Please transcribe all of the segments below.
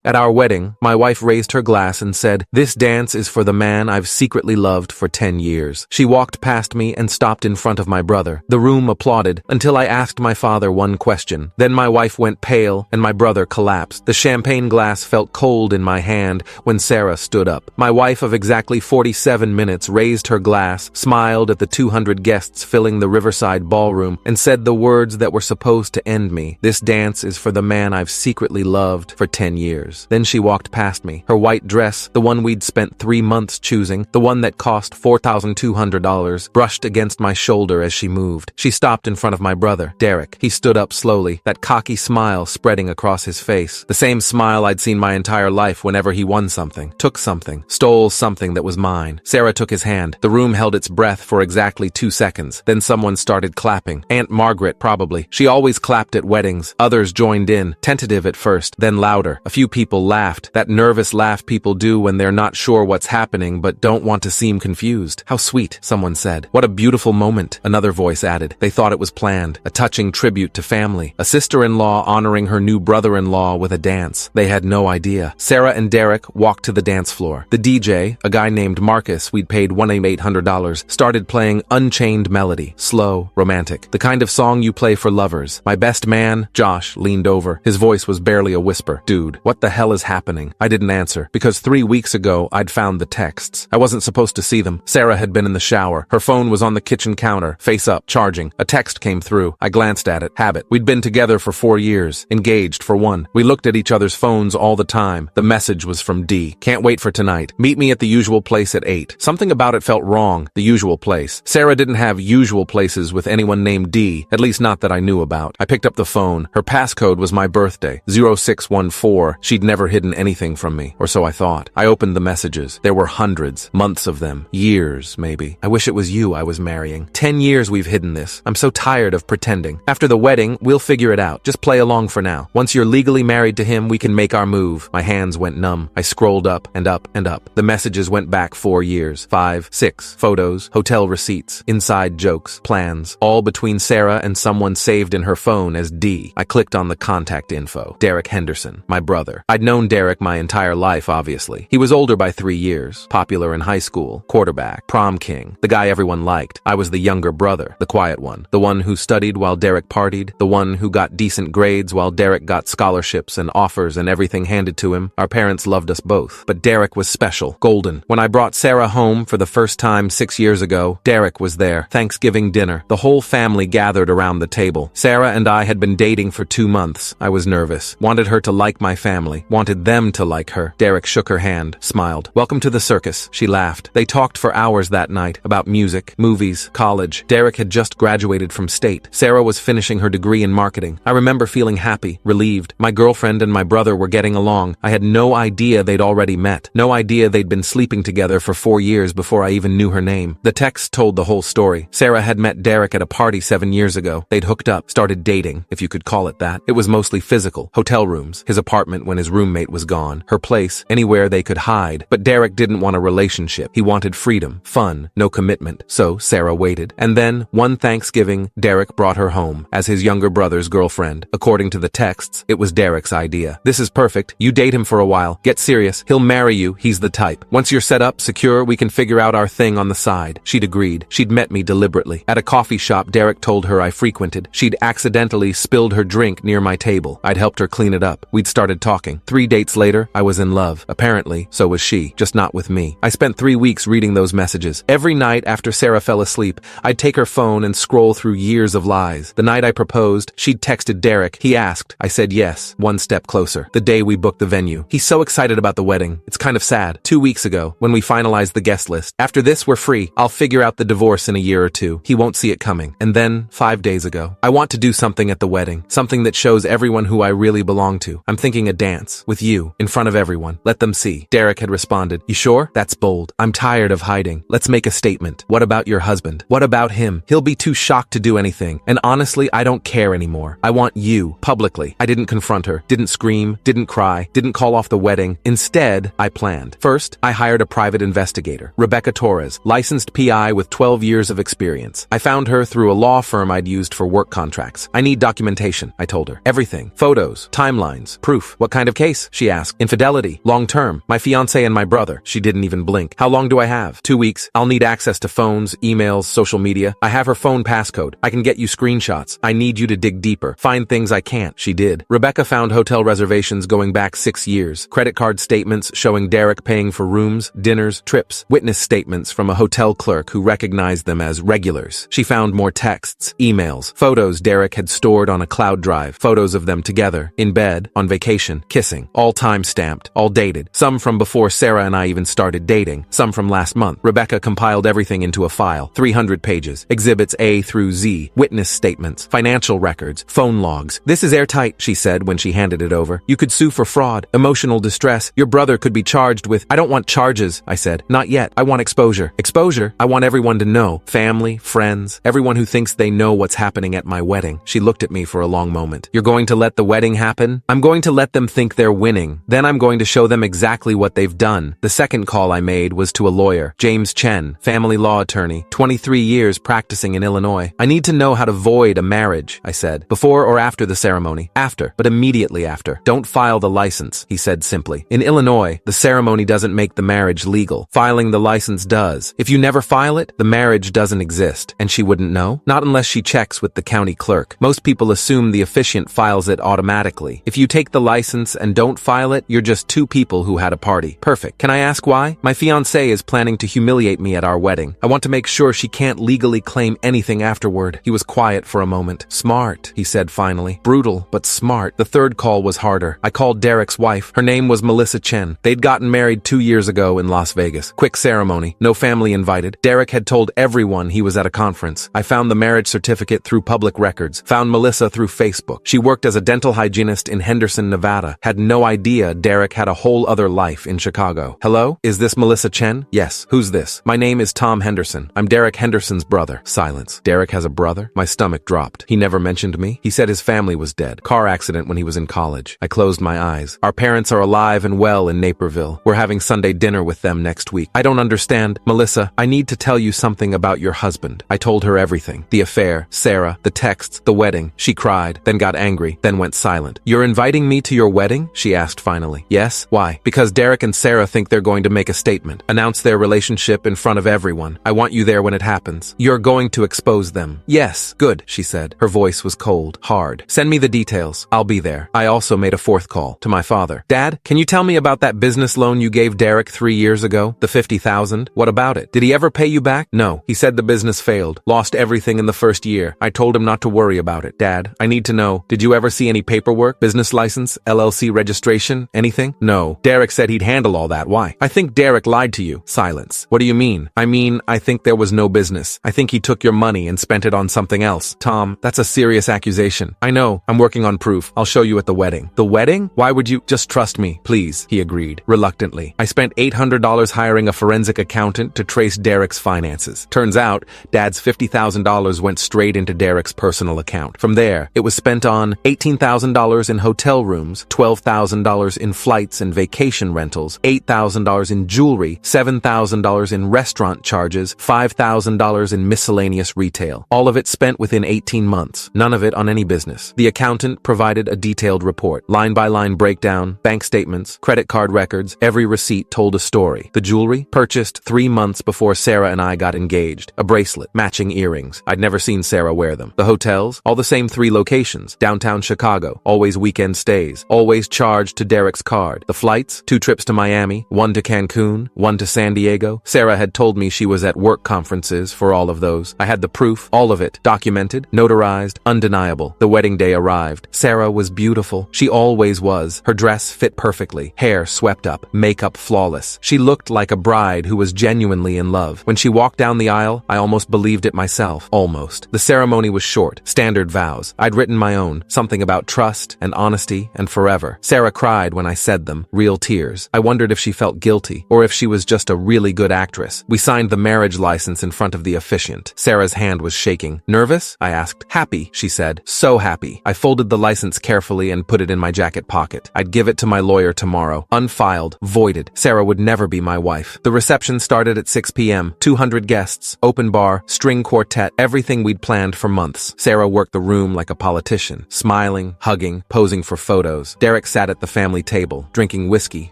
At our wedding, my wife raised her glass and said, "This dance is for the man I've secretly loved for 10 years. She walked past me and stopped in front of my brother. The room applauded until I asked my father one question. Then my wife went pale and my brother collapsed. The champagne glass felt cold in my hand when Sarah stood up. My wife of exactly 47 minutes raised her glass, smiled at the 200 guests filling the Riverside ballroom, and said the words that were supposed to end me. "This dance is for the man I've secretly loved for 10 years. Then she walked past me. Her white dress, the one we'd spent 3 months choosing, the one that cost $4,200, brushed against my shoulder as she moved. She stopped in front of my brother, Derek. He stood up slowly, that cocky smile spreading across his face. The same smile I'd seen my entire life whenever he won something, took something, stole something that was mine. Sarah took his hand. The room held its breath for exactly 2 seconds. Then someone started clapping. Aunt Margaret, probably. She always clapped at weddings. Others joined in, tentative at first, then louder. A few people laughed, that nervous laugh people do when they're not sure what's happening but don't want to seem confused. "How sweet," someone said. "What a beautiful moment," another voice added. They thought it was planned, a touching tribute to family, a sister-in-law honoring her new brother-in-law with a dance. They had no idea. Sarah and Derek walked to the dance floor. The DJ, a guy named Marcus we'd paid $1,800, started playing Unchained Melody, slow, romantic, the kind of song you play for lovers. My best man, Josh, leaned over. His voice was barely a whisper. "Dude, what the hell is happening?" I didn't answer, because 3 weeks ago I'd found the texts. I wasn't supposed to see them. Sarah had been in the shower. Her phone was on the kitchen counter, face up, charging. A text came through. I glanced at it. Habit. We'd been together for 4 years. Engaged, for one. We looked at each other's phones all the time. The message was from D. "Can't wait for tonight. Meet me at the usual place at 8. Something about it felt wrong. The usual place. Sarah didn't have usual places with anyone named D, at least not that I knew about. I picked up the phone. Her passcode was my birthday, 0614. She'd never hidden anything from me, or so I thought. I opened the messages. There were hundreds, months of them, years, maybe. "I wish it was you I was marrying. 10 years we've hidden this. I'm so tired of pretending. After the wedding, we'll figure it out. Just play along for now. Once you're legally married to him, we can make our move." My hands went numb. I scrolled up and up and up. The messages went back 4 years, 5, 6, photos, hotel receipts, inside jokes, plans, all between Sarah and someone saved in her phone as D. I clicked on the contact info. Derek Henderson, my brother. I'd known Derek my entire life, obviously. He was older by 3 years, popular in high school, quarterback, prom king, the guy everyone liked. I was the younger brother, the quiet one, the one who studied while Derek partied, the one who got decent grades while Derek got scholarships and offers and everything handed to him. Our parents loved us both. But Derek was special, golden. When I brought Sarah home for the first time 6 years ago, Derek was there. Thanksgiving dinner. The whole family gathered around the table. Sarah and I had been dating for 2 months. I was nervous. Wanted her to like my family. Wanted them to like her. Derek shook her hand, smiled. "Welcome to the circus." She laughed. They talked for hours that night about music, movies, college. Derek had just graduated from state. Sarah was finishing her degree in marketing. I remember feeling happy, relieved. My girlfriend and my brother were getting along. I had no idea they'd already met. No idea they'd been sleeping together for 4 years before I even knew her name. The text told the whole story. Sarah had met Derek at a party 7 years ago. They'd hooked up, started dating, if you could call it that. It was mostly physical. Hotel rooms, his apartment when his roommate was gone, her place, anywhere they could hide. But Derek didn't want a relationship. He wanted freedom, fun, no commitment. So Sarah waited. And then, one Thanksgiving, Derek brought her home as his younger brother's girlfriend. According to the texts, it was Derek's idea. "This is perfect. You date him for a while. Get serious. He'll marry you. He's the type. Once you're set up, secure, we can figure out our thing on the side." She'd agreed. She'd met me deliberately. At a coffee shop Derek told her I frequented. She'd accidentally spilled her drink near my table. I'd helped her clean it up. We'd started talking. 3 dates later, I was in love. Apparently, so was she, just not with me. I spent 3 weeks reading those messages. Every night after Sarah fell asleep, I'd take her phone and scroll through years of lies. The night I proposed, she'd texted Derek. He asked. I said yes, one step closer. The day we booked the venue. He's so excited about the wedding. It's kind of sad. 2 weeks ago, when we finalized the guest list. After this, we're free. I'll figure out the divorce in a year or 2. He won't see it coming. And then, 5 days ago, I want to do something at the wedding. Something that shows everyone who I really belong to. I'm thinking a dance. With you. In front of everyone. Let them see. Derek had responded. You sure? That's bold. I'm tired of hiding. Let's make a statement. What about your husband? What about him? He'll be too shocked to do anything. And honestly, I don't care anymore. I want you. Publicly. I didn't confront her. Didn't scream. Didn't cry. Didn't call off the wedding. Instead, I planned. First, I hired a private investigator. Rebecca Torres. Licensed PI with 12 years of experience. I found her through a law firm I'd used for work contracts. I need documentation, I told her. Everything. Photos. Timelines. Proof. What kind of of case? She asked. Infidelity. Long term. My fiancé and my brother. She didn't even blink. How long do I have? 2 weeks. I'll need access to phones, emails, social media. I have her phone passcode. I can get you screenshots. I need you to dig deeper. Find things I can't. She did. Rebecca found hotel reservations going back 6 years. Credit card statements showing Derek paying for rooms, dinners, trips. Witness statements from a hotel clerk who recognized them as regulars. She found more texts, emails, photos Derek had stored on a cloud drive. Photos of them together, in bed, on vacation, kissing. All time-stamped, all dated. Some from before Sarah and I even started dating. Some from last month. Rebecca compiled everything into a file. 300 pages. Exhibits A through Z. Witness statements. Financial records. Phone logs. This is airtight, she said when she handed it over. You could sue for fraud, emotional distress. Your brother could be charged with— I don't want charges, I said. Not yet. I want exposure. Exposure? I want everyone to know. Family, friends, everyone who thinks they know what's happening at my wedding. She looked at me for a long moment. You're going to let the wedding happen? I'm going to let them think they're winning. Then I'm going to show them exactly what they've done. The second call I made was to a lawyer, James Chen, family law attorney, 23 years practicing in Illinois. I need to know how to void a marriage, I said. Before or after the ceremony? After, but immediately after. Don't file the license, he said simply. In Illinois, the ceremony doesn't make the marriage legal. Filing the license does. If you never file it, the marriage doesn't exist. And she wouldn't know? Not unless she checks with the county clerk. Most people assume the officiant files it automatically. If you take the license and don't file it, you're just two people who had a party. Perfect. Can I ask why? My fiancé is planning to humiliate me at our wedding. I want to make sure she can't legally claim anything afterward. He was quiet for a moment. Smart, he said finally. Brutal, but smart. The third call was harder. I called Derek's wife. Her name was Melissa Chen. They'd gotten married 2 years ago in Las Vegas. Quick ceremony. No family invited. Derek had told everyone he was at a conference. I found the marriage certificate through public records. Found Melissa through Facebook. She worked as a dental hygienist in Henderson, Nevada. Had no idea Derek had a whole other life in Chicago. Hello? Is this Melissa Chen? Yes. Who's this? My name is Tom Henderson. I'm Derek Henderson's brother. Silence. Derek has a brother? My stomach dropped. He never mentioned me? He said his family was dead. Car accident when he was in college. I closed my eyes. Our parents are alive and well in Naperville. We're having Sunday dinner with them next week. I don't understand. Melissa, I need to tell you something about your husband. I told her everything. The affair, Sarah, the texts, the wedding. She cried, then got angry, then went silent. You're inviting me to your wedding? She asked finally. Yes. Why? Because Derek and Sarah think they're going to make a statement. Announce their relationship in front of everyone. I want you there when it happens. You're going to expose them. Yes. Good, she said. Her voice was cold, hard. Send me the details. I'll be there. I also made a fourth call to my father. Dad, can you tell me about that business loan you gave Derek 3 years ago? The $50,000? What about it? Did he ever pay you back? No. He said the business failed. Lost everything in the first year. I told him not to worry about it. Dad, I need to know, did you ever see any paperwork? Business license? LLC registration? Anything? No. Derek said he'd handle all that. Why? I think Derek lied to you. Silence. What do you mean? I think there was no business. I think he took your money and spent it on something else. Tom, that's a serious accusation. I know. I'm working on proof. I'll show you at the wedding. The wedding? Why would you— Just trust me, please, he agreed, reluctantly. I spent $800 hiring a forensic accountant to trace Derek's finances. Turns out, Dad's $50,000 went straight into Derek's personal account. From there, it was spent on $18,000 in hotel rooms, $12,000 in flights and vacation rentals, $8,000 in jewelry, $7,000 in restaurant charges, $5,000 in miscellaneous retail. All of it spent within 18 months. None of it on any business. The accountant provided a detailed report. Line-by-line breakdown, bank statements, credit card records, every receipt told a story. The jewelry? Purchased 3 months before Sarah and I got engaged. A bracelet, matching earrings. I'd never seen Sarah wear them. The hotels? All the same 3 locations. Downtown Chicago. Always weekend stays. Always charged to Derek's card. The flights? 2 trips to Miami, 1 to Cancun, 1 to San Diego. Sarah had told me she was at work conferences for all of those. I had the proof, all of it, documented, notarized, undeniable. The wedding day arrived. Sarah was beautiful. She always was. Her dress fit perfectly. Hair swept up. Makeup flawless. She looked like a bride who was genuinely in love. When she walked down the aisle, I almost believed it myself. Almost. The ceremony was short. Standard vows. I'd written my own. Something about trust and honesty and forever. Sarah cried when I said them. Real tears. I wondered if she felt guilty or if she was just a really good actress. We signed the marriage license in front of the officiant. Sarah's hand was shaking. Nervous? I asked. Happy, she said. So happy. I folded the license carefully and put it in my jacket pocket. I'd give it to my lawyer tomorrow. Unfiled. Voided. Sarah would never be my wife. The reception started at 6 p.m. 200 guests. Open bar. String quartet. Everything we'd planned for months. Sarah worked the room like a politician. Smiling, hugging, posing for photos. Derek Derek sat at the family table, drinking whiskey,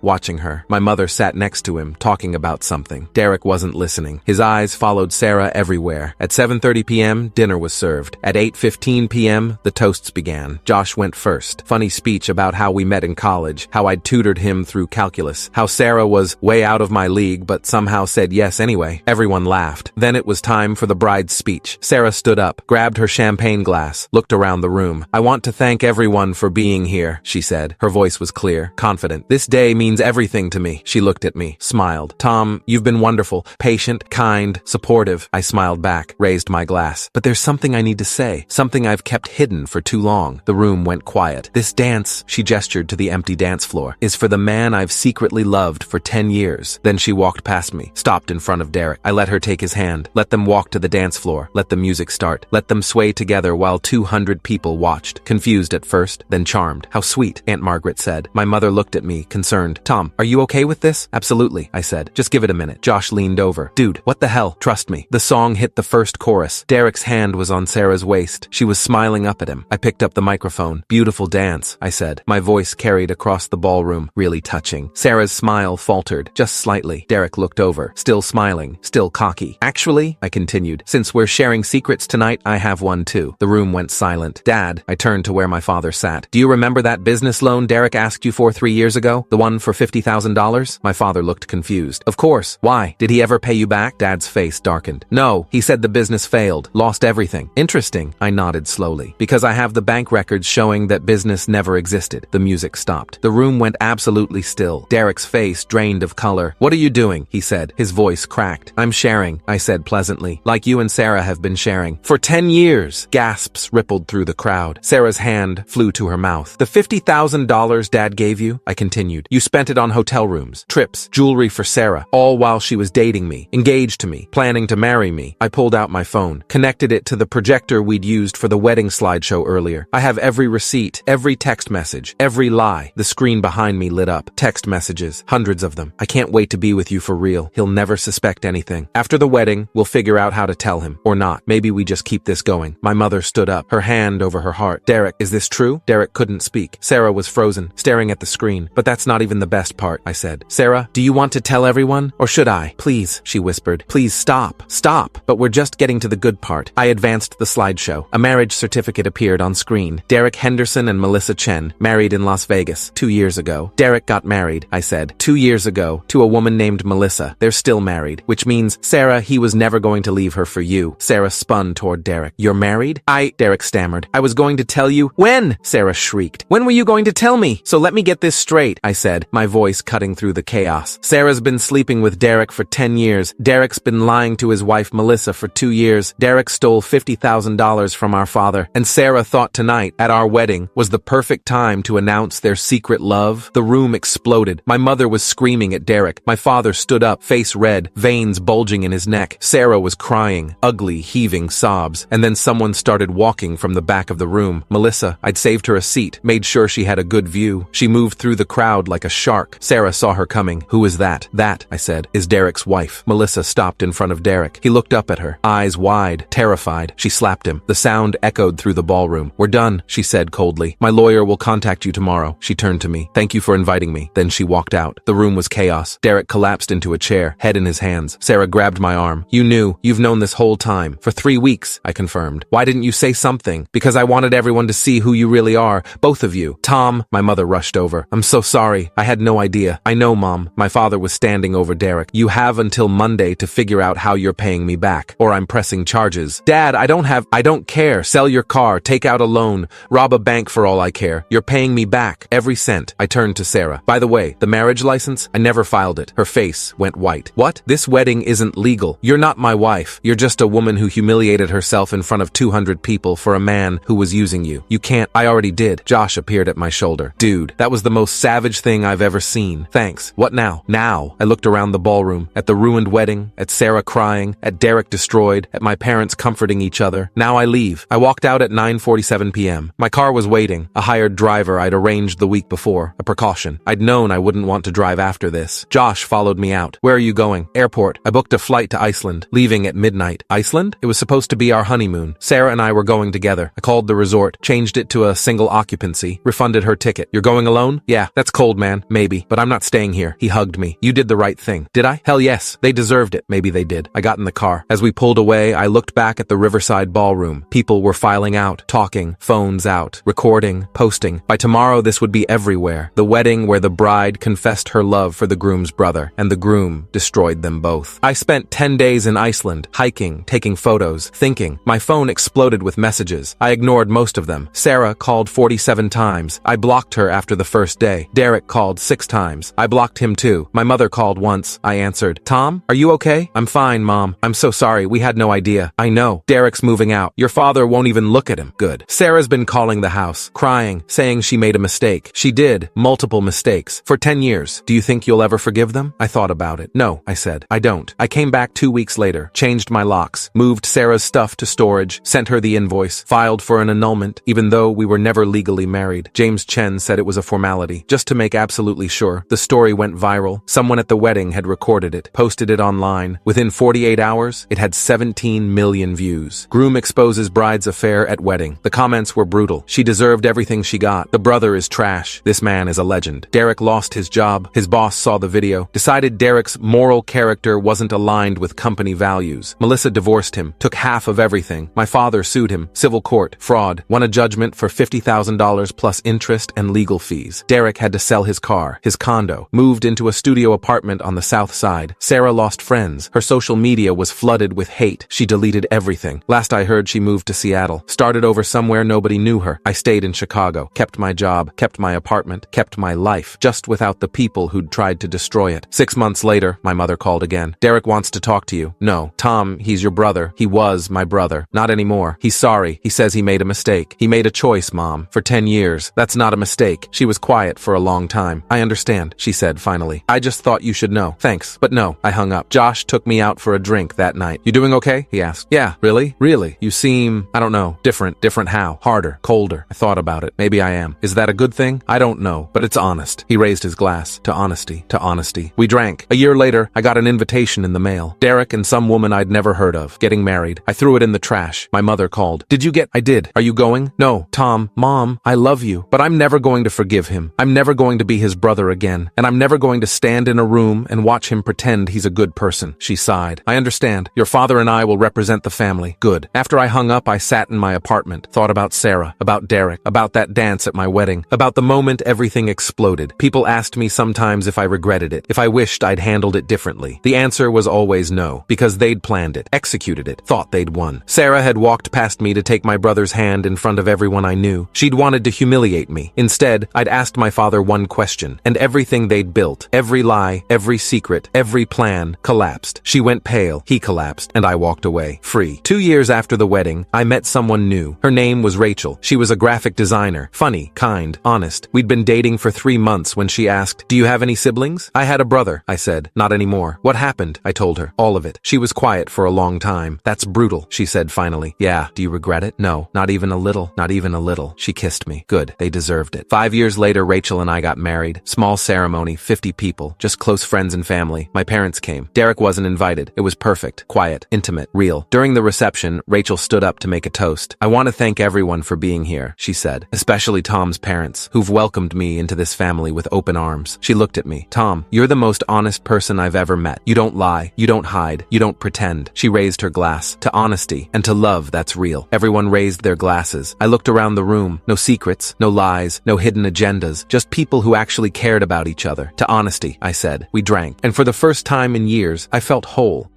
watching her. My mother sat next to him, talking about something. Derek wasn't listening. His eyes followed Sarah everywhere. At 7:30 p.m., dinner was served. At 8:15 p.m., the toasts began. Josh went first. Funny speech about how we met in college, how I'd tutored him through calculus, how Sarah was way out of my league but somehow said yes anyway. Everyone laughed. Then it was time for the bride's speech. Sarah stood up, grabbed her champagne glass, looked around the room. "I want to thank everyone for being here," she said. Her voice was clear, confident. "This day means everything to me." She looked at me, smiled. "Tom, you've been wonderful, patient, kind, supportive." I smiled back, raised my glass. "But there's something I need to say, something I've kept hidden for too long." The room went quiet. "This dance," she gestured to the empty dance floor, "is for the man I've secretly loved for 10 years. Then she walked past me, stopped in front of Derek. I let her take his hand, let them walk to the dance floor, let the music start, let them sway together while 200 people watched, confused at first, then charmed. "How sweet," Aunt Margaret said. My mother looked at me, concerned. "Tom, are you okay with this?" "Absolutely," I said. "Just give it a minute." Josh leaned over. "Dude, what the hell? Trust me." The song hit the first chorus. Derek's hand was on Sarah's waist. She was smiling up at him. I picked up the microphone. "Beautiful dance," I said. My voice carried across the ballroom, really touching. Sarah's smile faltered, just slightly. Derek looked over, still smiling, still cocky. "Actually," I continued, "since we're sharing secrets tonight, I have one too." The room went silent. "Dad," I turned to where my father sat. "Do you remember that business loan Derek asked you for 3 years ago? The one for $50,000? My father looked confused. "Of course. Why? Did he ever pay you back?" Dad's face darkened. "No, he said the business failed, lost everything." "Interesting." I nodded slowly. "Because I have the bank records showing that business never existed." The music stopped. The room went absolutely still. Derek's face drained of color. "What are you doing?" he said. His voice cracked. "I'm sharing," I said pleasantly, "like you and Sarah have been sharing. For 10 years!" Gasps rippled through the crowd. Sarah's hand flew to her mouth. "The $50,000 Dad gave you," I continued. "You spent it on hotel rooms, trips, jewelry for Sarah, all while she was dating me, engaged to me, planning to marry me." I pulled out my phone, connected it to the projector we'd used for the wedding slideshow earlier. I have every receipt, every text message, every lie. The screen behind me lit up. Text messages, hundreds of them. "I can't wait to be with you for real. He'll never suspect anything. After the wedding, we'll figure out how to tell him. Or not. Maybe we just keep this going." My mother stood up, her hand over her heart. "Derek, is this true?" Derek couldn't speak. Sarah was frozen, staring at the screen. "But that's not even the best part," I said. "Sarah, do you want to tell everyone? Or should I?" "Please," she whispered. "Please stop. Stop." "But we're just getting to the good part." I advanced the slideshow. A marriage certificate appeared on screen. Derek Henderson and Melissa Chen, married in Las Vegas 2 years ago. Derek got married, I said, 2 years ago, to a woman named Melissa. They're still married, which means, Sarah, he was never going to leave her for you. Sarah spun toward Derek. "You're married?" Derek stammered. "I was going to tell you." "When?" Sarah shrieked. "When were you going to tell me? So let me get this straight," I said, my voice cutting through the chaos. "Sarah's been sleeping with Derek for 10 years. Derek's been lying to his wife Melissa for 2 years. Derek stole $50,000 from our father. And Sarah thought tonight, at our wedding, was the perfect time to announce their secret love." The room exploded. My mother was screaming at Derek. My father stood up, face red, veins bulging in his neck. Sarah was crying, ugly, heaving sobs. And then someone started walking from the back of the room. Melissa. I'd saved her a seat, made sure she had a good view. She moved through the crowd like a shark. Sarah saw her coming. "Who is that?" "That," I said, "is Derek's wife." Melissa stopped in front of Derek. He looked up at her, eyes wide, terrified. She slapped him. The sound echoed through the ballroom. "We're done," she said coldly. "My lawyer will contact you tomorrow." She turned to me. "Thank you for inviting me." Then she walked out. The room was chaos. Derek collapsed into a chair, head in his hands. Sarah grabbed my arm. You've known this whole time. For 3 weeks, I confirmed. "Why didn't you say something?" "Because I wanted everyone to see who you really are. Both of you." "Tom," my mother rushed over. "I'm so sorry. I had no idea." "I know, Mom." My father was standing over Derek. "You have until Monday to figure out how you're paying me back, or I'm pressing charges." "Dad, I don't care. Sell your car, take out a loan, rob a bank for all I care. You're paying me back. Every cent." I turned to Sarah. "By the way, the marriage license? I never filed it." Her face went white. "What? This wedding isn't legal. You're not my wife. You're just a woman who humiliated herself in front of 200 people for a man who was using you. You can't." "I already did." Josh appeared at my shoulder. "Dude, that was the most savage thing I've ever seen. Thanks. What now?" "Now." I looked around the ballroom, at the ruined wedding, at Sarah crying, at Derek destroyed, at my parents comforting each other. "Now I leave." I walked out at 9:47 p.m. My car was waiting, a hired driver I'd arranged the week before, a precaution. I'd known I wouldn't want to drive after this. Josh followed me out. "Where are you going?" "Airport. I booked a flight to Iceland, leaving at midnight." "Iceland?" "It was supposed to be our honeymoon. Sarah and I were going together. I called the resort, changed it to a single occupancy, refunded her ticket. You're going alone? Yeah, that's cold, man. Maybe. But I'm not staying here. He hugged me. You did the right thing. Did I? Hell yes. They deserved it. Maybe they did. I got in the car. As we pulled away, I looked back at the Riverside Ballroom. People were filing out, talking, phones out, recording, posting. By tomorrow, this would be everywhere. The wedding where the bride confessed her love for the groom's brother, and the groom destroyed them both. I spent 10 days in Iceland, hiking, taking photos, thinking. My phone exploded with messages. I ignored most of them. Sarah called 47 times. I blocked her after the first day. Derek called 6 times. I blocked him too. My mother called once. I answered. Tom, are you okay? I'm fine, Mom. I'm so sorry. We had no idea. I know. Derek's moving out. Your father won't even look at him. Good. Sarah's been calling the house, crying, saying she made a mistake. She did. Multiple mistakes. For 10 years. Do you think you'll ever forgive them? I thought about it. No, I said. I don't. I came back 2 weeks later, changed my locks, moved Sarah's stuff to storage, sent her the invoice, filed for an annulment, even though we were never legally married. James Chen said it was a formality, just to make absolutely sure. The story went viral. Someone at the wedding had recorded it, posted it online. Within 48 hours, it had 17 million views. Groom exposes bride's affair at wedding. The comments were brutal. She deserved everything she got. The brother is trash. This man is a legend. Derek lost his job. His boss saw the video, decided Derek's moral character wasn't aligned with company values. Melissa divorced him, took half of everything. My father sued him, civil court, fraud, won a judgment for $50,000 plus interest and legal fees. Derek had to sell his car, his condo, moved into a studio apartment on the south side. Sarah lost friends. Her social media was flooded with hate. She deleted everything. Last I heard, she moved to Seattle, started over somewhere nobody knew her. I stayed in Chicago, kept my job, kept my apartment, kept my life, just without the people who'd tried to destroy it. 6 months later, my mother called again. Derek wants to talk to you. No. Tom, he's your brother. He was my brother. Not anymore. He's sorry. He says he made a mistake. He made a choice, Mom. For 10 years. That's not a mistake. She was quiet for a long time. I understand, she said finally. I just thought you should know. Thanks. But no. I hung up. Josh took me out for a drink that night. You doing okay? He asked. Yeah. Really? Really? You seem, I don't know, different. Different how? Harder. Colder. I thought about it. Maybe I am. Is that a good thing? I don't know. But it's honest. He raised his glass. To honesty. To honesty. We drank. A year later, I got an invitation in the mail. Derek and some woman I'd never heard of, getting married. I threw it in the trash. My mother called. Did you get? I did. Are you going? No. Tom, Mom, I love you, but I'm never going to forgive him. I'm never going to be his brother again, and I'm never going to stand in a room and watch him pretend he's a good person. She sighed. I understand. Your father and I will represent the family. Good. After I hung up, I sat in my apartment, thought about Sarah, about Derek, about that dance at my wedding, about the moment everything exploded. People asked me sometimes if I regretted it, if I wished I'd handled it differently. The answer was always no, because they'd planned it, executed it, thought they'd won. Sarah had walked past me to take my brother's hand in front of everyone I knew. She'd wanted to humiliate me. Instead, I'd asked my father one question, and everything they'd built, every lie, every secret, every plan, collapsed. She went pale, he collapsed, and I walked away, free. 2 years after the wedding, I met someone new. Her name was Rachel. She was a graphic designer, funny, kind, honest. We'd been dating for 3 months when she asked, "Do you have any siblings?" I had a brother, I said. Not anymore. What happened? I told her. All of it. She was quiet for a long time. That's brutal, she said finally. Yeah. Do you regret it? No. Not even a little. Not even a little. She kissed me. Good. They deserved it. 5 years later, Rachel and I got married. Small ceremony, 50 people, just close friends and family. My parents came. Derek wasn't invited. It was perfect, quiet, intimate, real. During the reception, Rachel stood up to make a toast. I want to thank everyone for being here, she said, especially Tom's parents, who've welcomed me into this family with open arms. She looked at me. Tom, you're the most honest person I've ever met. You don't lie. You don't hide. You don't pretend. She raised her glass. To honesty and to love that's real. Everyone raised their glasses. I looked around the room. No secrets, no lies, no hidden agendas, just people who actually cared about each other. To honesty, I said. We drank. And for the first time in years, I felt whole.